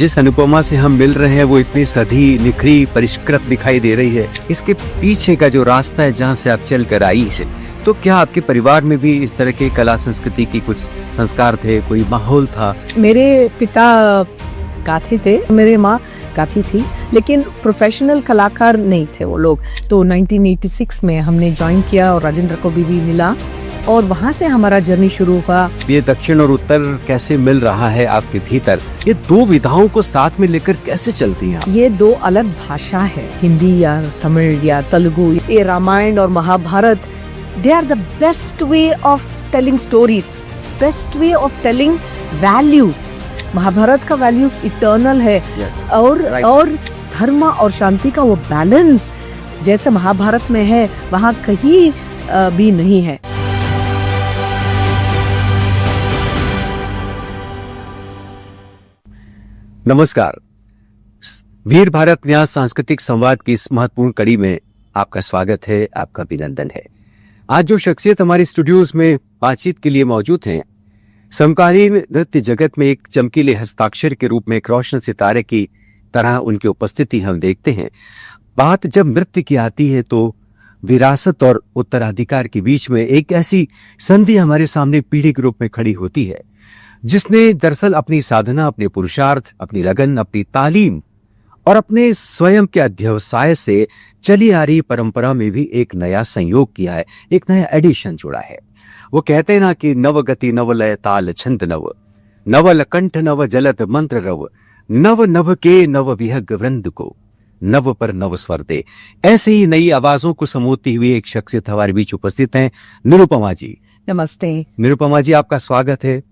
जिस अनुपमा से हम मिल रहे हैं वो इतनी सधी, निखरी, परिष्कृत दिखाई दे रही है। इसके पीछे का जो रास्ता है जहाँ से आप चल कर आई है, तो क्या आपके परिवार में भी इस तरह के कला संस्कृति की कुछ संस्कार थे, कोई माहौल था? मेरे पिता गाते थे, मेरी माँ गाती थी, लेकिन प्रोफेशनल कलाकार नहीं थे वो लोग। तो 1986 में हमने ज्वाइन किया और राजेंद्र को भी मिला और वहाँ से हमारा जर्नी शुरू हुआ। ये दक्षिण और उत्तर कैसे मिल रहा है आपके भीतर? ये दो विधाओं को साथ में लेकर कैसे चलती हैं? ये दो अलग भाषा है, हिंदी या तमिल या तेलुगु। ये रामायण और Mahabharat, they are the best way of telling stories, best way of telling values. Mahabharat का वैल्यूज इटर्नल है। Yes, और right. और धर्म और शांति का वो बैलेंस जैसे महाभारत में है वहाँ कहीं भी नहीं है। नमस्कार, वीर भारत न्यास सांस्कृतिक संवाद की इस महत्वपूर्ण कड़ी में आपका स्वागत है, आपका अभिनंदन है। आज जो शख्सियत हमारे स्टूडियोज में बातचीत के लिए मौजूद हैं, समकालीन नृत्य जगत में एक चमकीले हस्ताक्षर के रूप में एक रोशन सितारे की तरह उनकी उपस्थिति हम देखते हैं। बात जब नृत्य की आती है तो विरासत और उत्तराधिकार के बीच में एक ऐसी संधि हमारे सामने पीढ़ी के रूप में खड़ी होती है, जिसने दरअसल अपनी साधना, अपने पुरुषार्थ, अपनी लगन, अपनी तालीम और अपने स्वयं के अध्यवसाय से चली आ रही परंपरा में भी एक नया संयोग किया है, एक नया एडिशन जोड़ा है। वो कहते हैं ना कि नव गति नव लय ताल छंद नव, नवल कंठ नव जलत मंत्र रव, नव नभ के नव विहग वृंद को नव पर नव स्वर दे। ऐसे ही नई आवाजों को समोती हुई एक शख्सियत हमारे बीच उपस्थित हैं, निरुपमा जी। नमस्ते। निरुपमा जी, आपका स्वागत है,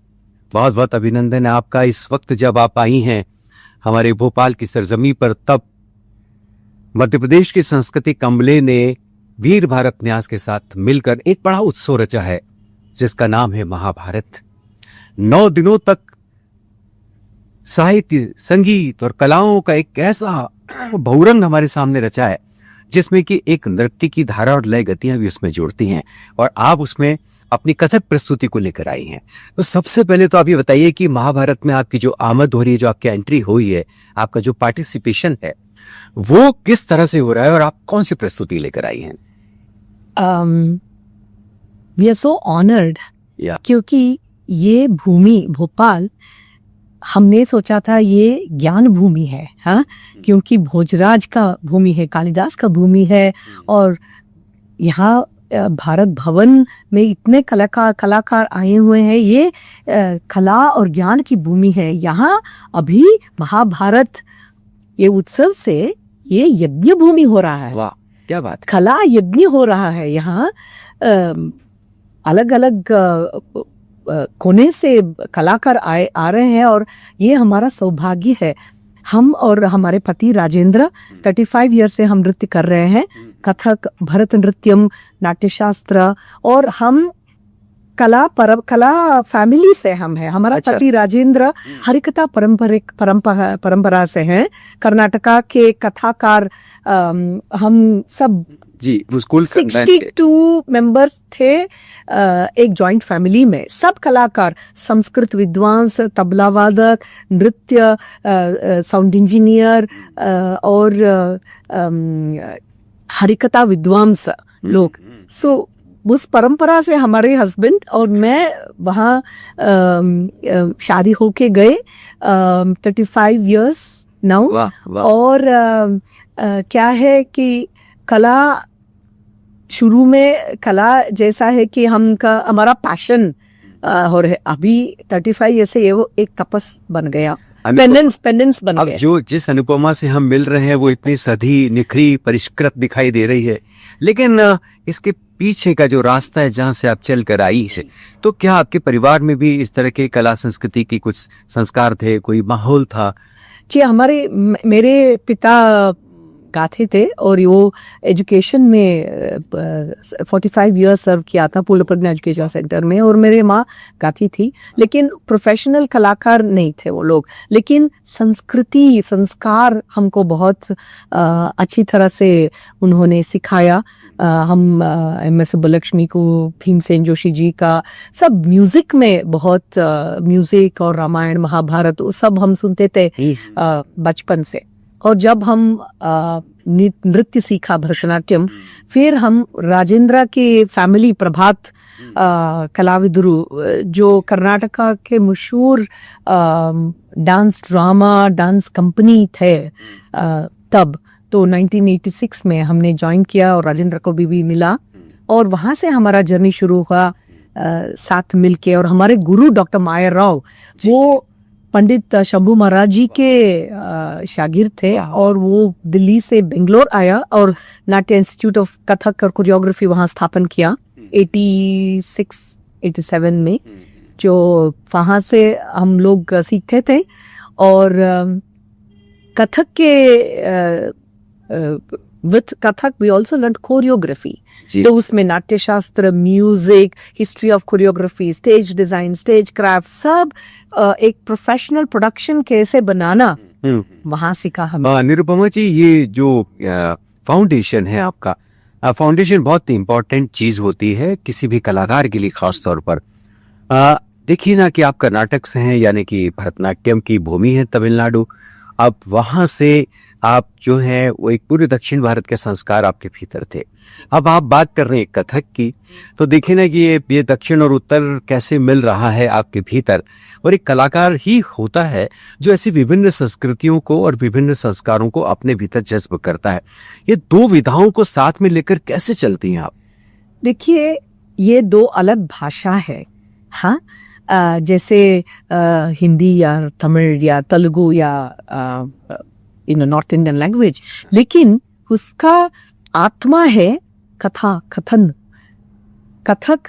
बहुत बहुत अभिनंदन है आपका। इस वक्त जब आप आई हैं हमारे भोपाल की सरजमी पर, तब मध्य प्रदेश के सांस्कृतिक अमले ने वीर भारत न्यास के साथ मिलकर एक बड़ा उत्सव रचा है जिसका नाम है महाभारत। 9 दिनों तक साहित्य, संगीत और कलाओं का एक ऐसा बहुरंग हमारे सामने रचा है जिसमें कि एक नृत्य की धारा और लय गतियां भी उसमें जुड़ती हैं, और आप उसमें अपनी कथक प्रस्तुति को लेकर आई हैं। तो सबसे पहले तो आप ये बताइए कि महाभारत में आपकी जो आमद हो रही है, जो आपकी एंट्री हुई है, आपका जो पार्टिसिपेशन है, वो किस तरह से हो रहा है और आप कौन सी प्रस्तुति लेकर आई हैं? वी आर सो ऑनर्ड, क्योंकि ये भूमि भोपाल, हमने सोचा था ये ज्ञान भूमि है, हाँ, क्योंकि भोजराज का भूमि है, कालिदास का भूमि है, और यहाँ भारत भवन में इतने कलाकार आए हुए हैं। ये कला और ज्ञान की भूमि है। यहाँ अभी महाभारत ये उत्सव से ये यज्ञ भूमि हो रहा है। वाह, क्या बात। कला यज्ञ हो रहा है यहाँ। अलग अलग कोने से कलाकार आ रहे हैं और ये हमारा सौभाग्य है। हम और हमारे पति राजेंद्र 35 ईयर से हम नृत्य कर रहे हैं, कथक, भरतनाट्यम, नाट्यशास्त्र, और हम कला फैमिली से हम हैं। हमारा पति राजेंद्र हरिकथा परंपरा से हैं, कर्नाटका के कथाकार। हम सब जी, वो स्कूल 62 मेंबर्स थे एक जॉइंट फैमिली में, सब कलाकार, संस्कृत विद्वांस, तबला वादक, नृत्य, साउंड इंजीनियर और हरिकथा विद्वांस लोग। सो उस परंपरा से हमारे हस्बैंड और मैं वहाँ शादी होके गए 35 इयर्स नाउ। और क्या है कि कला शुरू में कला जैसा है कि हमारा पैशन हो रहे, अभी 35 ईयर से ये वो एक तपस बन गया, पेंडेंस बन गया। जो जिस अनुपमा से हम मिल रहे हैं वो इतनी सधी, निखरी, परिष्कृत दिखाई दे रही है, लेकिन इसके पीछे का जो रास्ता है जहाँ से आप चल कर आई है, तो क्या आपके परिवार में भी इस तरह के कला संस्कृति की कुछ संस्कार थे, कोई माहौल था? जी, मेरे पिता गाते थे और वो एजुकेशन में 45 ईयर्स सर्व किया था पूर्ण प्रज्ञा एजुकेशन सेंटर में, और मेरे माँ गाती थी, लेकिन प्रोफेशनल कलाकार नहीं थे वो लोग, लेकिन संस्कृति संस्कार हमको बहुत अच्छी तरह से उन्होंने सिखाया। हम एम.एस. सुब्बलक्ष्मी को, भीमसेन जोशी जी का सब म्यूजिक में बहुत म्यूजिक और रामायण महाभारत वो सब हम सुनते थे बचपन से। और जब हम नृत्य सीखा भरतनाट्यम, फिर हम राजेंद्र के फैमिली प्रभात कलाविदुरु जो कर्नाटका के मशहूर डांस ड्रामा डांस कंपनी थे तब, तो 1986 में हमने ज्वाइन किया और राजेंद्र को भी मिला, और वहाँ से हमारा जर्नी शुरू हुआ साथ मिलके। और हमारे गुरु डॉक्टर माया राव वो पंडित शंभू महाराज जी के शागिर्द थे, और वो दिल्ली से बेंगलोर आया और नाट्य इंस्टीट्यूट ऑफ कथक और कोरियोग्राफी वहाँ स्थापन किया 86-87 में, जो वहाँ से हम लोग सीखते थे। और कथक के with Kathak we also learn choreography, तो उसमें Natya Shastra, music, history of choreography, stage design, stage craft, सब एक प्रोफेशनल प्रोडक्शन कैसे बनाना वहां सीखा हमें। निरुपमा जी, ये जो फाउंडेशन है आपका, फाउंडेशन बहुत इंपॉर्टेंट चीज होती है किसी भी कलाकार के लिए, खास तौर पर देखिए ना कि आप कर्नाटक से हैं, यानी कि भरतनाट्यम की भूमि है तमिलनाडु। अब वहां से आप जो है वो एक पूरे दक्षिण भारत के संस्कार आपके भीतर थे। अब आप बात कर रहे हैं कथक की, तो देखिए ना कि ये दक्षिण और उत्तर कैसे मिल रहा है आपके भीतर, और एक कलाकार ही होता है जो ऐसी विभिन्न संस्कृतियों को और विभिन्न संस्कारों को अपने भीतर जज्ब करता है। ये दो विधाओं को साथ में लेकर कैसे चलती हैं आप? देखिए, ये दो अलग भाषा है, हाँ, जैसे हिंदी या तमिल या तेलुगु या इन नॉर्थ इंडियन लैंग्वेज, लेकिन उसका आत्मा है कथा, कथन, कथक,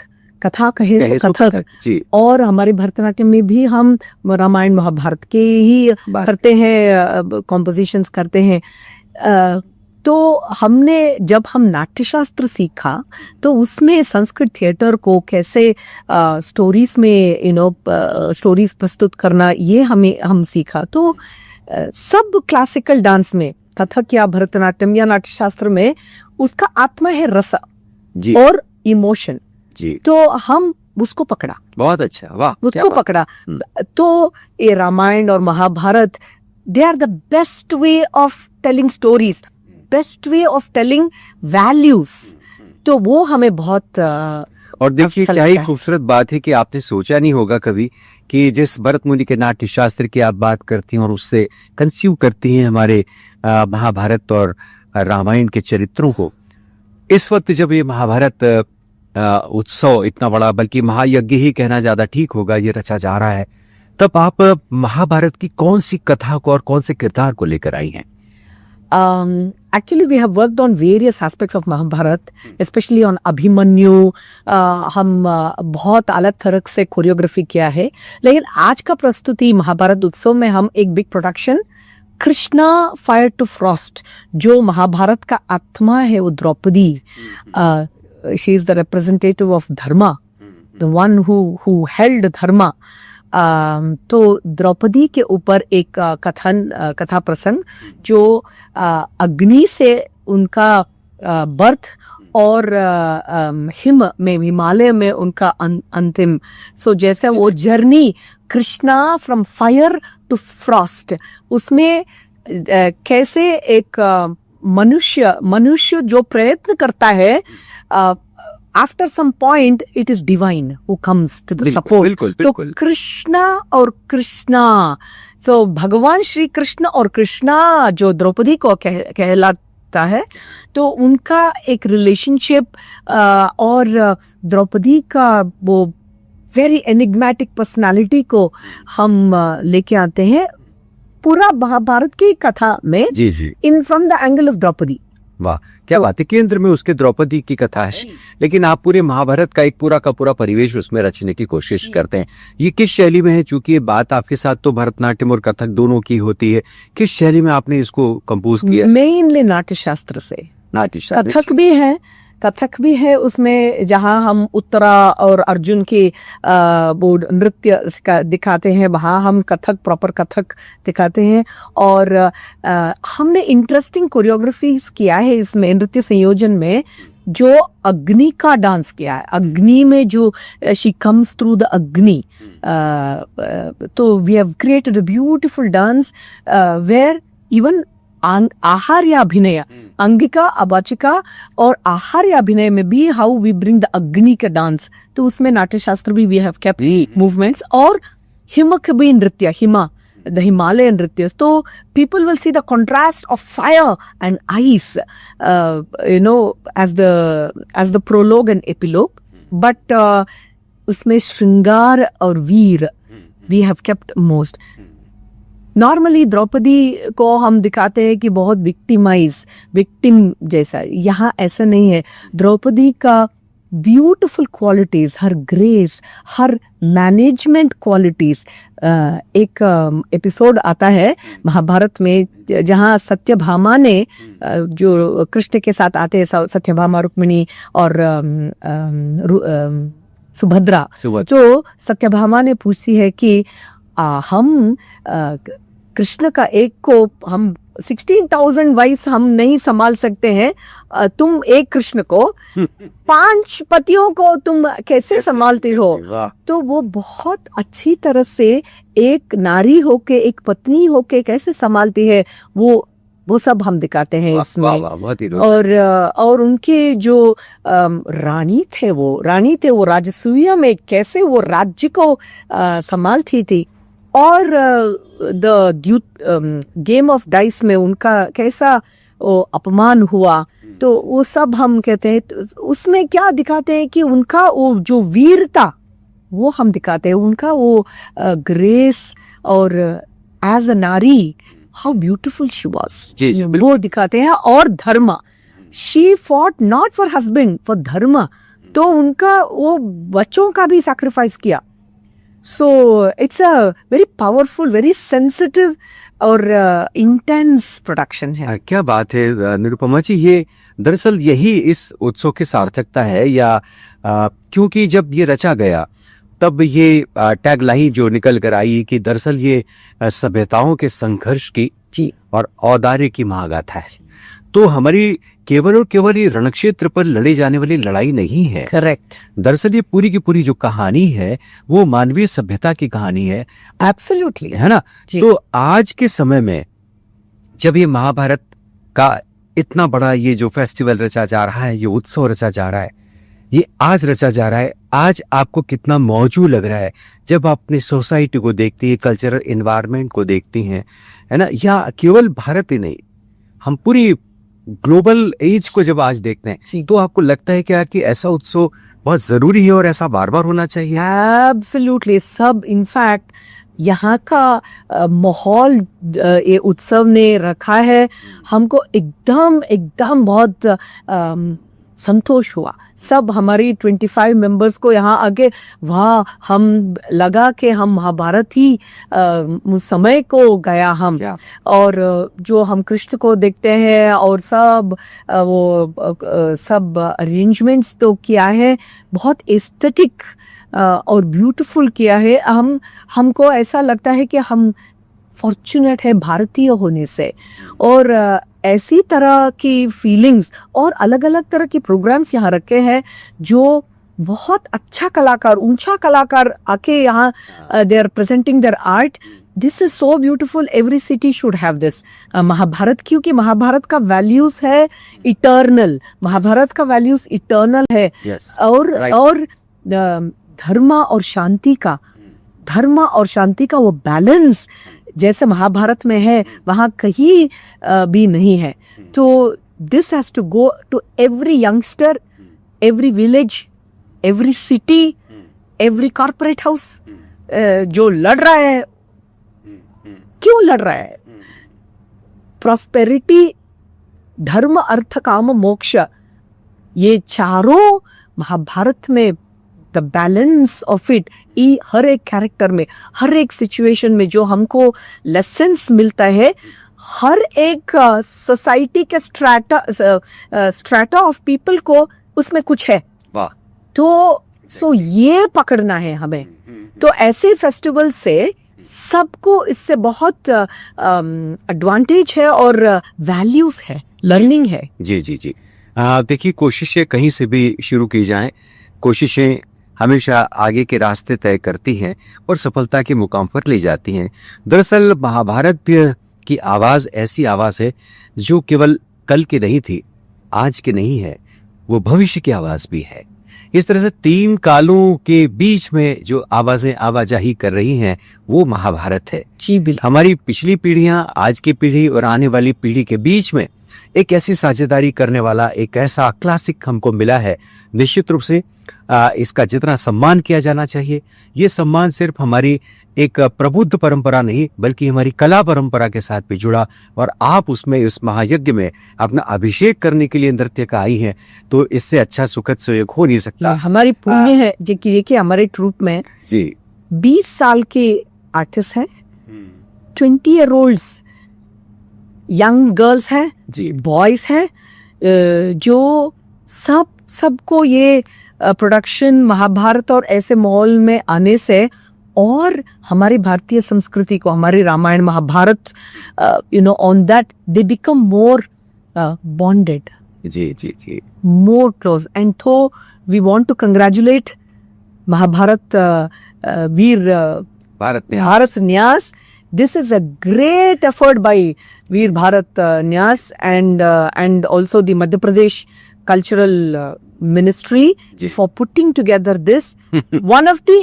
कथा कहे सो कथक जी। और हमारे भरतनाट्यम में भी हम रामायण महाभारत के ही करते हैं, कॉम्पोजिशंस करते हैं। तो हमने जब हम नाट्यशास्त्र सीखा तो उसमें संस्कृत थिएटर को कैसे स्टोरीज में स्टोरीज प्रस्तुत करना, ये हम सीखा। तो सब क्लासिकल डांस में, कथक या भरतनाट्यम या नाट्यशास्त्र में, उसका आत्मा है रस और इमोशन जी। तो हम उसको पकड़ा, बहुत अच्छा, वाह, उसको पकड़ा। तो ये रामायण और Mahabharat, they are the best way of telling stories, best way of telling values. तो वो हमें बहुत और देखिए क्या ही खूबसूरत बात है कि आपने सोचा नहीं होगा कभी कि जिस भरत मुनि के नाट्य शास्त्र की आप बात करती हैं और उससे कंस्यूम करती हैं हमारे महाभारत और रामायण के चरित्रों को, इस वक्त जब ये महाभारत उत्सव इतना बड़ा, बल्कि महायज्ञ ही कहना ज्यादा ठीक होगा, ये रचा जा रहा है, तब आप महाभारत की कौन सी कथा को और कौन से किरदार को लेकर आई हैं? Actually, we have worked on various aspects of Mahabharat, especially on Abhimanyu. हम बहुत अलग तरह से कोरियोग्राफी किया है, लेकिन आज का प्रस्तुति महाभारत उत्सव में हम एक big production, Krishna fire to frost, जो महाभारत का आत्मा है, वो Draupadi, she is the representative of dharma, the one who held dharma. तो द्रौपदी के ऊपर एक कथा प्रसंग, जो अग्नि से उनका बर्थ और हिमालय में उनका अंतिम, सो जैसे वो journey Krishna from fire to frost, उसमें कैसे एक मनुष्य जो प्रयत्न करता है, after some point it is divine who comes to the support. बिल्कुल, तो कृष्णा और कृष्णा, so भगवान श्री कृष्ण और कृष्णा जो द्रौपदी को कहलाता है, तो उनका एक रिलेशनशिप और द्रौपदी का वो वेरी एनिग्मेटिक पर्सनालिटी को हम लेके आते हैं पूरा महाभारत की कथा में, जी जी, in from the angle of Draupadi. वाह, क्या बात है। केंद्र में उसके द्रौपदी की कथा है, लेकिन आप पूरे महाभारत का एक पूरा का पूरा परिवेश उसमें रचने की कोशिश करते हैं। ये किस शैली में है? चूंकि ये बात आपके साथ तो भरतनाट्यम और कथक दोनों की होती है, किस शैली में आपने इसको कंपोज किया? मेनली नाट्य शास्त्र से। नाट्य शास्त्र। कथक भी है उसमें, जहाँ हम उत्तरा और अर्जुन के वो नृत्य दिखाते हैं, वहाँ हम कथक, प्रॉपर कथक दिखाते हैं। और हमने इंटरेस्टिंग कोरियोग्राफीज किया है इसमें, नृत्य संयोजन में, जो अग्नि का डांस किया है। अग्नि में जो she comes through the agni, तो we have created a beautiful dance where even aharya abhinaya, angika, अबाचिका और आहार्य अभिनय में भी हाउ वी ब्रिंग द अग्नि का डांस, तो उसमें नाट्य शास्त्र भी वी हैव केप्ट मूवमेंट्स। और हिमक भी नृत्य, द हिमालयन नृत्य, तो people will see the contrast of fire and ice, as the prologue and epilogue, but उसमें श्रृंगार और वीर we have kept most. Normally Draupadi को हम दिखाते हैं कि बहुत विक्टिम जैसा, यहाँ ऐसा नहीं है। द्रौपदी का ब्यूटीफुल क्वालिटीज, हर ग्रेस, हर मैनेजमेंट क्वालिटीज। एक एपिसोड आता है महाभारत में जहाँ सत्यभामा ने, जो कृष्ण के साथ आते हैं, सत्यभामा, रुक्मिणी और सुभद्रा, जो सत्यभामा ने पूछी है कि हम कृष्ण का एक को हम 16,000 वाइफ्स हम नहीं संभाल सकते हैं, तुम एक कृष्ण को 5 पतियों को तुम कैसे संभालती हो? तो वो बहुत अच्छी तरह से एक नारी होके, एक पत्नी होके कैसे संभालती है, वो सब हम दिखाते हैं इसमें। और उनके जो रानी थे वो राजसूय में कैसे वो राज्य को संभालती थी। और द गेम ऑफ डाइस में उनका कैसा अपमान हुआ, तो वो सब हम कहते हैं। तो उसमें क्या दिखाते हैं कि उनका वो जो वीरता वो हम दिखाते हैं, उनका वो ग्रेस, और एज अ नारी हाउ ब्यूटीफुल शी वाज, वो दिखाते हैं। और धर्म, she fought not for husband, for धर्म, तो उनका वो बच्चों का भी सैक्रिफाइस किया। So it's a very powerful, very sensitive और intense production है। क्या बात है निरुपमा जी, ये दरअसल यही इस उत्सव की सार्थकता है, या क्योंकि जब ये रचा गया तब ये टैग लाइन जो निकल कर आई कि दरअसल ये सभ्यताओं के संघर्ष की और औदार्य की महागाथा है। तो हमारी केवल और केवल ये रणक्षेत्र पर लड़े जाने वाली लड़ाई नहीं है। करेक्ट। दरअसल ये पूरी की पूरी जो कहानी है वो मानवीय सभ्यता की कहानी है। एब्सोल्युटली, है ना? तो आज के समय में जब ये महाभारत का इतना बड़ा ये जो फेस्टिवल रचा जा रहा है, ये उत्सव रचा जा रहा है, ये आज रचा जा रहा है, आज आपको कितना मौजू लग रहा है जब आप अपनी सोसाइटी को देखती है, कल्चरल एनवायरनमेंट को देखती हैं, है ना? या केवल भारत ही नहीं, हम पूरी ग्लोबल एज को जब आज देखते हैं, तो आपको लगता है क्या कि ऐसा उत्सव बहुत जरूरी है और ऐसा बार बार होना चाहिए? एब्सोल्युटली। सब इनफैक्ट यहाँ का माहौल ये उत्सव ने रखा है, हमको एकदम बहुत संतोष हुआ। सब हमारी 25 मेंबर्स को यहाँ आके वाह, हम लगा कि हम महाभारत ही समय को गया हम। और जो हम कृष्ण को देखते हैं और सब अरेंजमेंट्स तो किया है, बहुत एस्थेटिक और ब्यूटीफुल किया है। हमको ऐसा लगता है कि हम फॉर्चुनेट है भारतीय होने से। और ऐसी तरह की फीलिंग्स और अलग अलग तरह की प्रोग्राम्स यहाँ रखे हैं, जो बहुत अच्छा कलाकार, ऊंचा कलाकार आके यहाँ they are presenting their art. This is so beautiful, every city should have this. Mahabharat, क्योंकि महाभारत का वैल्यूज है इटर्नल, महाभारत का वैल्यूज इटर्नल है। और धर्म और शांति का वो बैलेंस जैसे महाभारत में है, वहाँ कहीं भी नहीं है। तो this has to go to every youngster, every village, every city, every corporate house जो लड़ रहा है। क्यों लड़ रहा है? प्रॉस्पेरिटी धर्म अर्थ काम मोक्ष, ये चारों महाभारत में द बैलेंस ऑफ इट, हर एक कैरेक्टर में, हर एक सिचुएशन में जो हमको लेसन्स मिलता है, हर एक सोसाइटी के स्ट्राटा ऑफ पीपल को उसमें कुछ है। वाह। तो ये पकड़ना है हमें। तो ऐसे फेस्टिवल से सबको इससे बहुत एडवांटेज है और वैल्यूज है, लर्निंग है। जी जी जी। देखिए, कोशिशें कहीं से भी शुरू की जाएं, कोशिशें हमेशा आगे के रास्ते तय करती हैं और सफलता के मुकाम पर ले जाती हैं। दरअसल महाभारत की आवाज़ ऐसी आवाज़ है जो केवल कल की नहीं थी, आज की नहीं है, वो भविष्य की आवाज़ भी है। इस तरह से 3 कालों के बीच में जो आवाज़ें आवाजाही कर रही हैं वो महाभारत है। जी बिल्कुल। हमारी पिछली पीढ़ियां, आज की पीढ़ी और आने वाली पीढ़ी के बीच में एक ऐसी साझेदारी करने वाला एक ऐसा क्लासिक हमको मिला है। निश्चित रूप से इसका जितना सम्मान किया जाना चाहिए, ये सम्मान सिर्फ हमारी एक प्रबुद्ध परंपरा नहीं बल्कि हमारी कला परंपरा के साथ भी जुड़ा, और आप उसमें उस महायज्ञ में अपना अभिषेक करने के लिए नृत्य का आई हैं, तो इससे अच्छा सुखद संयोग हो नहीं सकता। हमारी पुण्य है कि हमारे ट्रूप में जी 20 साल के आर्टिस्ट हैं, 20-year-olds यंग गर्ल्स हैं जी, बॉयज हैं, जो सबको ये प्रोडक्शन महाभारत और ऐसे माहौल में आने से और हमारी भारतीय संस्कृति को, हमारी Ramayan Mahabharat, on that they become more bonded, जी जी जी, more close. And so we want to congratulate Mahabharat Veer Bharat Nyas. This is a great effort by Veer Bharat Nyas and also the Madhya Pradesh Cultural Ministry for putting together this one of the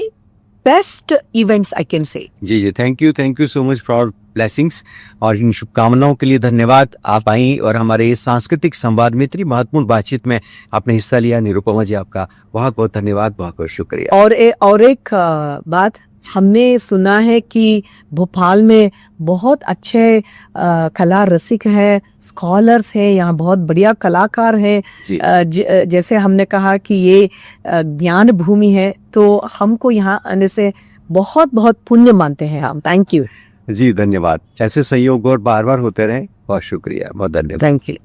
best events, I can say. जी जी, thank you so much for blessings, और इन शुभकामनाओं के लिए धन्यवाद। आप आई और हमारे इस सांस्कृतिक संवाद में इतनी महत्वपूर्ण बातचीत में आपने हिस्सा लिया। निरुपमा जी, आपका बहुत बहुत धन्यवाद, बहुत बहुत शुक्रिया। और एक बात हमने सुना है कि भोपाल में बहुत अच्छे कला रसिक हैं, स्कॉलर्स हैं, यहाँ बहुत बढ़िया कलाकार हैं। जैसे हमने कहा कि ये ज्ञान भूमि है, तो हमको यहाँ आने से बहुत बहुत पुण्य मानते हैं हम। थैंक यू जी, धन्यवाद। ऐसे सहयोग और बार बार होते रहे। बहुत शुक्रिया, बहुत धन्यवाद। Thank you.